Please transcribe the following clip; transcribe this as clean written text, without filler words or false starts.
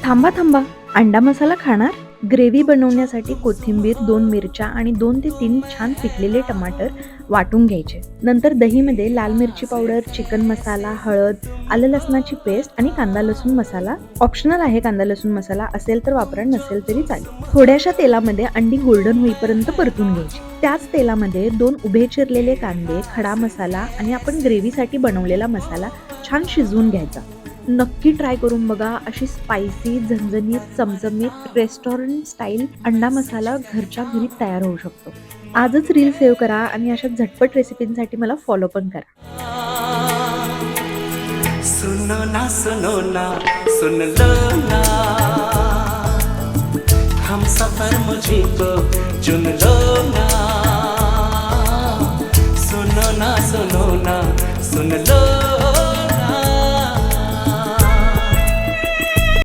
थांबा थांबा, अंडा मसाला खाणार? ग्रेव्ही बनवण्यासाठी कोथिंबीर, 2 मिरच्या आणि 2 ते 3 छान पिकलेले टमाटर वाटून घ्यायचे. नंतर दहीमध्ये लाल मिरची पावडर, चिकन मसाला, हळद, आलं लसणाची पेस्ट आणि कांदा लसूण मसाला, ऑप्शनल आहे कांदा लसूण मसाला, असेल तर वापरा, नसेल तरी चालेल. थोड्याशा तेलामध्ये अंडी गोल्डन होईपर्यंत परतून घ्यायची. त्याच तेलामध्ये 2 उभे चिरलेले कांदे, खडा मसाला आणि आपण ग्रेव्हीसाठी बनवलेला मसाला छान शिजवून घ्यायचा. नक्की ट्राय करून बघा. अशी स्पायसी, झणझणीत, चमचमीत रेस्टॉरंट स्टाईल अंडा मसाला घरच्या घरी तयार होऊ शकतो. आजच रील सेव्ह करा आणि अशा झटपट रेसिपींसाठी मला फॉलो पण करा. सुनो ना सुन लो ना, हम सफर मुझे को चुन लो ना. सुनो ना सुन लो